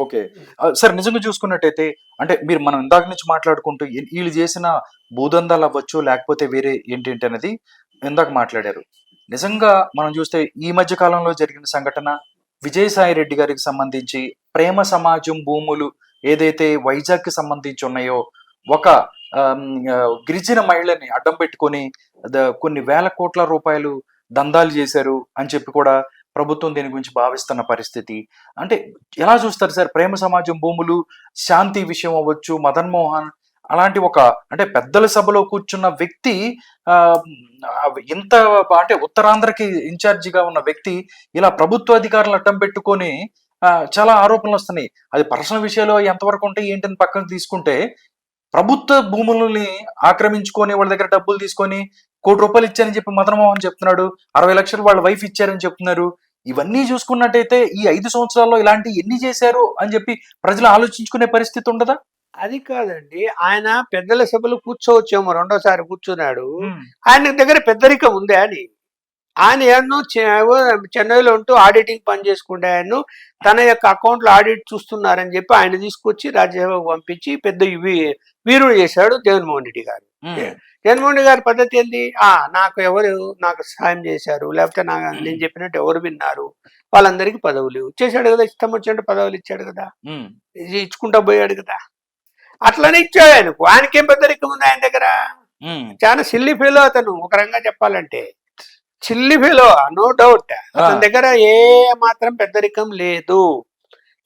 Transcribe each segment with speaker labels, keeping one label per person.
Speaker 1: Okay. Sir నిజంగా చూసుకున్నట్టయితే అంటే మనం ఇందాక నుంచి మాట్లాడుకుంటూ ఈళ్ళు చేసిన భూదందాలవ్వచ్చు, లేకపోతే వేరే ఏంటేంటనేది ఇందాక మాట్లాడారు. నిజంగా మనం చూస్తే ఈ మధ్య కాలంలో జరిగిన సంఘటన విజయసాయి రెడ్డి గారికి సంబంధించి ప్రేమ సమాజం భూములు ఏదైతే వైజాగ్‌కి సంబంధించి ఉన్నాయో, ఒక గిరిజన మహిళని అడ్డం పెట్టుకొని కొన్ని వేల కోట్ల రూపాయలు దందాలు చేశారు అని చెప్పి కూడా ప్రభుత్వం దీని గురించి భావిస్తున్న పరిస్థితి. అంటే ఎలా చూస్తారు సార్? ప్రేమ సమాజం భూములు, శాంతి విషయం అవ్వచ్చు, మదన్ మోహన్ అలాంటి ఒక అంటే పెద్దల సభలో కూర్చున్న వ్యక్తి ఆహ్, ఇంత అంటే ఉత్తరాంధ్రకి ఇన్‌చార్జిగా ఉన్న వ్యక్తి ఇలా ప్రభుత్వ అధికారులను అడ్డం పెట్టుకొని చాలా ఆరోపణలొస్తున్నాయి. అది పర్సనల్ విషయాలు ఎంతవరకు ఉంటాయి ఏంటని పక్కకు తీసుకుంటే, ప్రభుత్వ భూములని ఆక్రమించుకొని వాళ్ళ దగ్గర డబ్బులు తీసుకొని ₹1,00,00,000 ఇచ్చానని చెప్పి మదన్ మోహన్ చెప్తున్నాడు. 60,00,000 వాళ్ళ వైఫ్ ఇచ్చారని చెప్తున్నారు. ఇవన్నీ చూసుకున్నట్టయితే ఈ 5 సంవత్సరాల్లో ఇలాంటియి ఎన్ని చేశారు అని చెప్పి ప్రజలు ఆలోచించుకునే పరిస్థితి ఉండదా?
Speaker 2: అది కాదండి. ఆయన పెద్దల సభలో కూర్చోవచ్చేమో రెండోసారి కూర్చున్నాడు.
Speaker 1: హ్మ్.
Speaker 2: ఆయన దగ్గర పెద్దరికం ఉందా అని. ఆయన ఏమో చెన్నైలో ఉంటూ ఆడిటింగ్ పని చేసుకుంటే ఆయన్ను తన యొక్క అకౌంట్‌లో ఆడిట్ చూస్తున్నారని చెప్పి ఆయన తీసుకొచ్చి రాజ్యసభకు పంపించి పెద్ద వీరుడు చేశాడు జగన్మోహన్ రెడ్డి గారు.
Speaker 1: హ్మ్.
Speaker 2: జగన్మోహన్ రెడ్డి గారి పద్ధతి ఏంది? నాకు సహాయం చేశారు, లేకపోతే నేను చెప్పినట్టు ఎవరు విన్నారు, వాళ్ళందరికీ పదవులు చేశాడు కదా, ఇష్టం వచ్చినట్టు పదవులు ఇచ్చాడు కదా,
Speaker 1: హ్మ్.
Speaker 2: ఇచ్చుకుంటా పోయాడు కదా. అట్లనే ఇచ్చాడు ఆయనకు. ఆయనకేం పెద్దరికం ఉంది ఆయన దగ్గర?
Speaker 1: హ్మ్.
Speaker 2: చాలా సిల్లీ ఫెలో అతను, ఒక రకంగా చెప్పాలంటే సిల్లీ ఫెలో, నో డౌట్. అతని దగ్గర ఏ మాత్రం పెద్దరికం లేదు.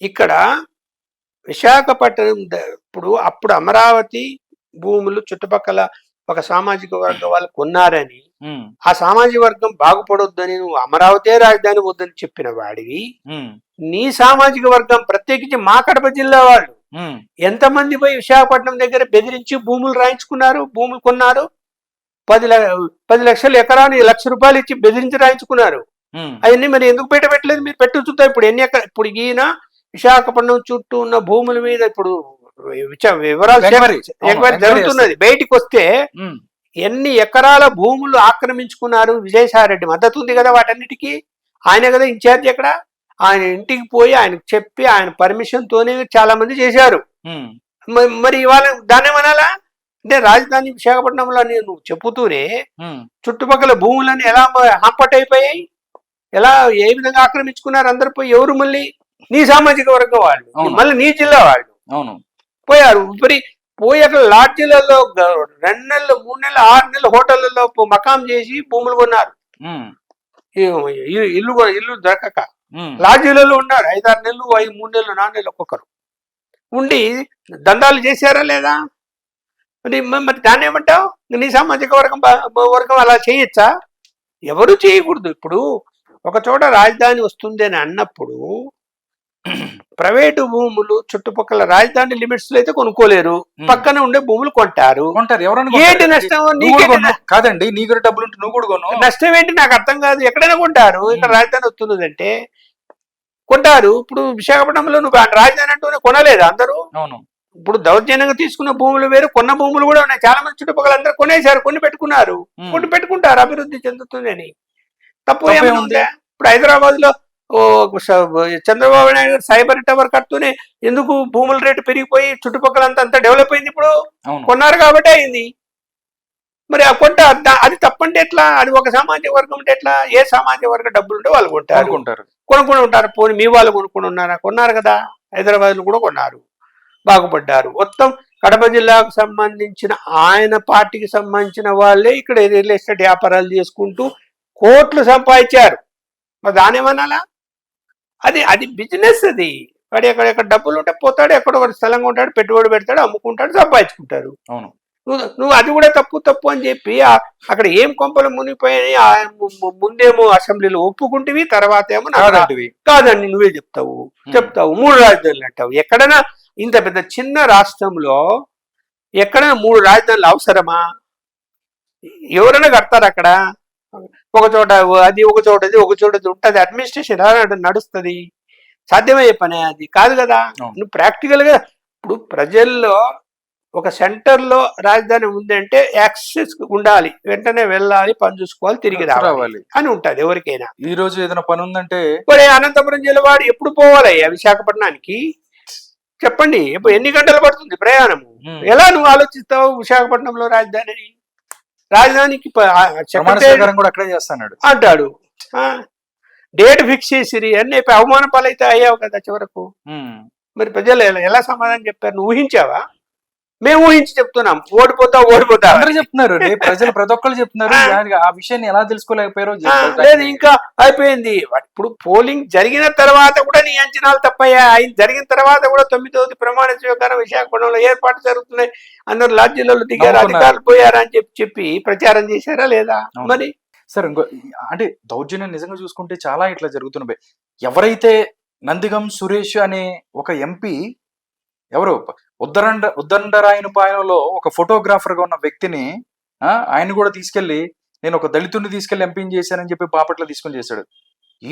Speaker 2: ఇక్కడ విశాఖపట్నం అప్పుడు అమరావతి భూములు చుట్టుపక్కల ఒక సామాజిక వర్గం వాళ్ళు కొన్నారని,
Speaker 1: హ్మ్.
Speaker 2: ఆ సామాజిక వర్గం బాగుపడొద్దని నువ్వు అమరావతి రాజధాని వద్దని చెప్పిన వాడివి,
Speaker 1: హ్మ్.
Speaker 2: నీ సామాజిక వర్గం ప్రత్యేకించి మా కడప జిల్లా వాళ్ళు
Speaker 1: హ్మ్.
Speaker 2: ఎంతమంది పోయి విశాఖపట్నం దగ్గర బెదిరించి భూములు రాయించుకున్నారు, భూములు కొన్నారు? 10 లక్షలు ఎకరాన్ని ₹1,00,000 ఇచ్చి బెదిరించి రాయించుకున్నారు.
Speaker 1: హ్మ్.
Speaker 2: అవన్నీ మరి ఎందుకు బయట పెట్టలేదు? మీరు పెట్టి చూద్దాం. ఇప్పుడు ఇప్పుడు ఈయన విశాఖపట్నం చుట్టూ ఉన్న భూముల మీద ఇప్పుడు వివరాలు ఎంక్వైరీ జరుగుతున్నది. బయటికి వస్తే
Speaker 1: హ్మ్.
Speaker 2: ఎన్ని ఎకరాల భూములు ఆక్రమించుకున్నారు? విజయసాయి రెడ్డి మద్దతు ఉంది కదా వాటన్నిటికీ. ఆయన కదా ఇన్ఛార్జ్. ఎక్కడ ఆయన ఇంటికి పోయి ఆయనకు చెప్పి ఆయన పర్మిషన్ తోనే చాలా మంది చేశారు.
Speaker 1: హ్మ్.
Speaker 2: మరి ఇవాళ దాన్ని ఏమనాలా? అంటే రాజధాని విశాఖపట్నంలో నువ్వు చెప్పుతూనే
Speaker 1: హ్మ్.
Speaker 2: చుట్టుపక్కల భూములన్నీ ఎలా హాంపట్ అయిపోయాయి, ఎలా ఏ విధంగా ఆక్రమించుకున్నారు అందరు పోయి. ఎవరు? మళ్ళీ నీ సామాజిక వర్గం వాళ్ళు,
Speaker 1: అవును.
Speaker 2: మళ్ళీ నీ జిల్లా వాళ్ళు
Speaker 1: అవును.
Speaker 2: పోయారు. పోయి అక్కడ లాడ్జీలలో 2 నెలలు, 3 నెలలు, 6 నెలలు హోటళ్లలో మకాం చేసి భూములు కొన్నారు.
Speaker 1: హ్మ్.
Speaker 2: ఇల్లు దొరకక
Speaker 1: హ్మ్.
Speaker 2: లాడ్జీలలో ఉన్నారు. 5-6 నెలలు, 3 నెలలు, 4 నెలలు ఒక్కొక్కరు ఉండి దందాలు చేశారా లేదా? మరి దాన్ని ఏమంటావు? నీ సామాజిక వర్గం అలా చేయొచ్చా? ఎవరు చేయకూడదు. ఇప్పుడు ఒక చోట రాజధాని వస్తుంది అని అన్నప్పుడు ప్రైవేటు భూములు చుట్టుపక్కల రాజధాని లిమిట్స్ లో అయితే కొనుక్కోలేరు, పక్కన ఉండే భూములు కొంటారు. ఏంటి నష్టం?
Speaker 1: కాదండి, నీకు డబ్బులు ఉంటే నువ్వు కూడా కొను.
Speaker 2: నష్టం ఏంటి నాకు అర్థం కాదు. ఎక్కడైనా కొంటారు. ఇక్కడ రాజధాని వస్తున్నదంటే కొంటారు. ఇప్పుడు విశాఖపట్నంలో నువ్వు రాజధాని అంటూనే కొనలేదు అందరూ.
Speaker 1: అవును.
Speaker 2: ఇప్పుడు దౌర్జన్యంగా తీసుకున్న భూములు వేరు, కొన్న భూములు కూడా ఉన్నాయి. చాలా మంది చుట్టుపక్కల అందరూ కొనేశారు, కొన్ని పెట్టుకున్నారు, కొన్ని పెట్టుకుంటారు అభివృద్ధి చెందుతుందని. తప్పు ఏముంది? ఇప్పుడు హైదరాబాద్ లో చంద్రబాబు నాయుడు గారు సైబర్ టవర్ కడుతూనే ఎందుకు భూముల రేటు పెరిగిపోయి చుట్టుపక్కల అంతా డెవలప్ అయింది? ఇప్పుడు కొన్నారు కాబట్టి అయింది. మరి ఆ అది తప్పంటే ఎట్లా? అది ఒక సామాజిక వర్గం ఉంటే ఎట్లా? ఏ సామాజిక వర్గం డబ్బులు ఉంటే వాళ్ళు కొనుక్కొని ఉంటారు. పోనీ మీ వాళ్ళు కొనుక్కొని ఉన్నారా? కొన్నారు కదా. హైదరాబాద్ లో కూడా కొన్నారు, బాగుపడ్డారు. మొత్తం కడప జిల్లాకు సంబంధించిన ఆయన పార్టీకి సంబంధించిన వాళ్ళే ఇక్కడ రియల్ ఎస్టేట్ వ్యాపారాలు చేసుకుంటూ కోట్లు సంపాదించారు. మరి దానేమనాలా? అది బిజినెస్. అది వాడు ఎక్కడ డబ్బులు ఉంటే పోతాడు, ఎక్కడో ఒక స్థలంగా ఉంటాడు, పెట్టుబడి పెడతాడు, అమ్ముకుంటాడు, సంపాదించుకుంటారు. నువ్వు అది కూడా తప్పు అని చెప్పి అక్కడ ఏం కొంపలు మునిగిపోయాయి? ముందేమో అసెంబ్లీలో ఒప్పుకుంటేవి, తర్వాత ఏమో కాదండి నువ్వే చెప్తావు 3 రాజధానులు అంటావు. ఎక్కడైనా ఇంత పెద్ద చిన్న రాష్ట్రంలో ఎక్కడైనా 3 రాజధానులు అవసరమా? ఎవరైనా కడతారు అక్కడ? ఒక చోట అది, ఒక చోట ఉంటుంది. అడ్మినిస్ట్రేషన్ ఎలా నడుస్తుంది? సాధ్యమయ్యే పనే అది కాదు కదా. నువ్వు ప్రాక్టికల్ గా ఇప్పుడు ప్రజల్లో ఒక సెంటర్ లో రాజధాని ఉంది అంటే యాక్సెస్ ఉండాలి, వెంటనే వెళ్ళాలి, పని చూసుకోవాలి, తిరిగి రావాలి అని ఉంటది ఎవరికైనా.
Speaker 1: ఈ రోజు ఏదైనా పని ఉందంటే
Speaker 2: అనంతపురం జిల్లా వాడు ఎప్పుడు పోవాలి విశాఖపట్నానికి? చెప్పండి ఇప్పుడు ఎన్ని గంటలు పడుతుంది ప్రయాణము?
Speaker 1: ఉమ్.
Speaker 2: ఎలా నువ్వు ఆలోచిస్తావు విశాఖపట్నంలో రాజధానికి
Speaker 1: ప్రమాణ
Speaker 2: సెక్రటరీ
Speaker 1: స్వీకారం కూడా అక్కడే చేస్తాడు.
Speaker 2: అంటాడు. డేట్ ఫిక్స్ చేసిరి అన్ని అయిపోయి అవమాన పాలైతే అయ్యావు కదా చివరకు. మరి ప్రజలు ఎలా సమాధానం చెప్పారు? నువ్వు ఊహించావా? మేము ఊహించి చెప్తున్నాం ఓడిపోతా
Speaker 1: అందరూ చెప్తున్నారు, ప్రజలు ప్రతి ఒక్కరు చెప్తున్నారు. ఆ విషయాన్ని ఎలా తెలుసుకోలేకపోయారో
Speaker 2: లేదు ఇంకా అయిపోయింది. ఇప్పుడు పోలింగ్ జరిగిన తర్వాత కూడా నీ అంచనాలు తప్పయ్యా. ఆయన జరిగిన తర్వాత కూడా 9వ ప్రమాణ స్వీకారం విశాఖపట్నంలో ఏర్పాటు జరుగుతున్నాయి, అందరు లాడ్జీలలో దిగారు, అధికారులు పోయారా అని చెప్పి ప్రచారం చేశారా లేదా? మరి
Speaker 1: సార్ ఇంకో అంటే దౌర్జన్యం నిజంగా చూసుకుంటే చాలా ఇట్లా జరుగుతున్నాయి. ఎవరైతే నందిగం సురేష్ అనే ఒక ఎంపీ ఎవరు ఉద్దండరాయనపాలెంలో ఒక ఫోటోగ్రాఫర్ గా ఉన్న వ్యక్తిని ఆయన కూడా తీసుకెళ్లి నేను ఒక దళితుడిని తీసుకెళ్లి ఎంపీని చేశానని చెప్పి బాపట్ల తీసుకొని చేశాడు.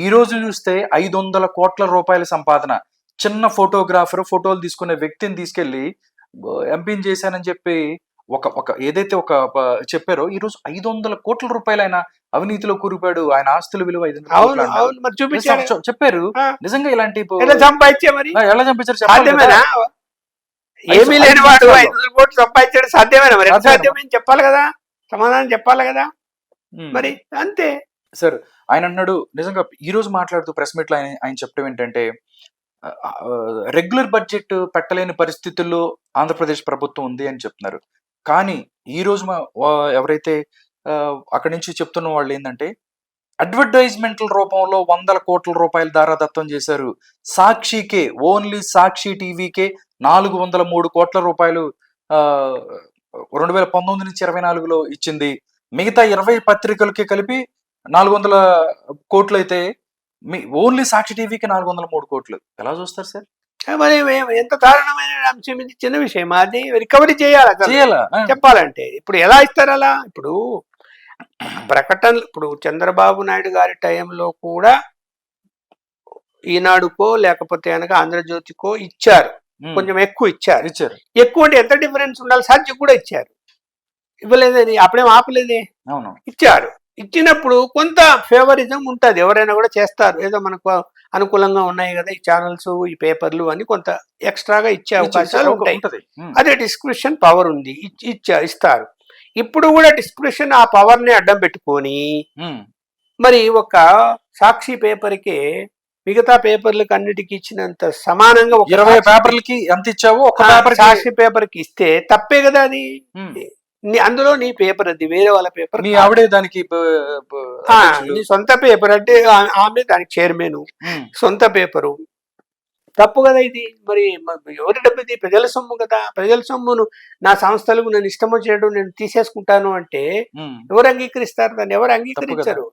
Speaker 1: ఈ రోజు చూస్తే 500 కోట్ల రూపాయల సంపాదన, చిన్న ఫోటోగ్రాఫర్ ఫోటోలు తీసుకునే వ్యక్తిని తీసుకెళ్లి ఎంపీని చేశానని చెప్పి ఒక ఏదైతే ఒక చెప్పారో ఈ రోజు 500 కోట్ల రూపాయలు ఆయన అవినీతిలో కూరిపాడు. ఆయన ఆస్తుల విలువ 500 కోట్లు చెప్పారు. నిజంగా ఇలాంటి
Speaker 2: ఎలా
Speaker 1: చంపించారు
Speaker 2: సాధ్యమేనా? ఏమీ లేని వాడు 500 కోట్లు సంపాదించాడు సాధ్యమేనా? మరి సాధ్యమని చెప్పాలి కదా, సమాధానం చెప్పాలి కదా. మరి అంతే
Speaker 1: సార్. ఆయన అన్నాడు నిజంగా ఈ రోజు మాట్లాడుతూ ప్రెస్ మీట్ లో ఆయన చెప్పడం ఏంటంటే రెగ్యులర్ బడ్జెట్ పెట్టలేని పరిస్థితుల్లో ఆంధ్రప్రదేశ్ ప్రభుత్వం ఉంది అని చెప్తున్నారు. కానీ ఈ రోజు ఎవరైతే అక్కడి నుంచి చెప్తున్న వాళ్ళు ఏంటంటే అడ్వర్టైజ్మెంట్ల రూపంలో 100 కోట్ల రూపాయలు దారాదత్తం చేశారు. సాక్షికే, ఓన్లీ సాక్షి టీవీకే 403 కోట్ల రూపాయలు 2019 నుంచి 24లో ఇచ్చింది. మిగతా 20 పత్రికలకి కలిపి 400 కోట్లు అయితే ఓన్లీ సాక్షి టీవీకి 403 కోట్లు. ఎలా చూస్తారు సార్?
Speaker 2: మరి ఎంత దారుణమైన అంశం ఇది. చిన్న విషయం అది రికవరీ చేయాలా చెప్పాలంటే ఇప్పుడు ఎలా ఇస్తారు అలా? ఇప్పుడు ప్రకటనలు ఇప్పుడు చంద్రబాబు నాయుడు గారి టైంలో కూడా ఈనాడుకో లేకపోతే కనుక ఆంధ్రజ్యోతికో ఇచ్చారు, కొంచెం ఎక్కువ ఇచ్చారు. ఎక్కువ అంటే ఎంత డిఫరెన్స్ ఉండాలి? సాధ్యం కూడా ఇచ్చారు, ఇవ్వలేదని అప్పుడేం ఆపలేదే, ఇచ్చారు. ఇచ్చినప్పుడు కొంత ఫేవరిజం ఉంటుంది, ఎవరైనా కూడా చేస్తారు. ఏదో మనకు అనుకూలంగా ఉన్నాయి కదా ఈ ఛానల్స్ ఈ పేపర్లు అని కొంత ఎక్స్ట్రాగా ఇచ్చే అవకాశాలు ఉంటాయి. అదే డిస్క్రిప్షన్ పవర్ ఉంది, ఇస్తారు. ఇప్పుడు కూడా డిస్క్రిప్షన్ ఆ పవర్ ని అడ్డం పెట్టుకొని మరి ఒక సాక్షి పేపర్కి మిగతా పేపర్లకు అన్నిటికీ ఇచ్చినంత సమానంగా
Speaker 1: 20 పేపర్లకి ఎంత ఇచ్చావో
Speaker 2: సాక్షి పేపర్కి ఇస్తే తప్పే కదా అది. అందులో నీ పేపర్ అది వేరే వాళ్ళ పేపర్,
Speaker 1: నీ ఆవిడే దానికి
Speaker 2: నీ సొంత పేపర్ అంటే ఆమె దానికి చైర్మన్, సొంత పేపరు, తప్పు కదా ఇది. మరి ఎవరి డబ్బు ఇది? ప్రజల సొమ్ము కదా. ప్రజల సొమ్మును నా సంస్థలకు నేను ఇష్టం వచ్చేటట్టు నేను తీసేసుకుంటాను అంటే ఎవరు అంగీకరిస్తారు? దాన్ని ఎవరు అంగీకరించరు.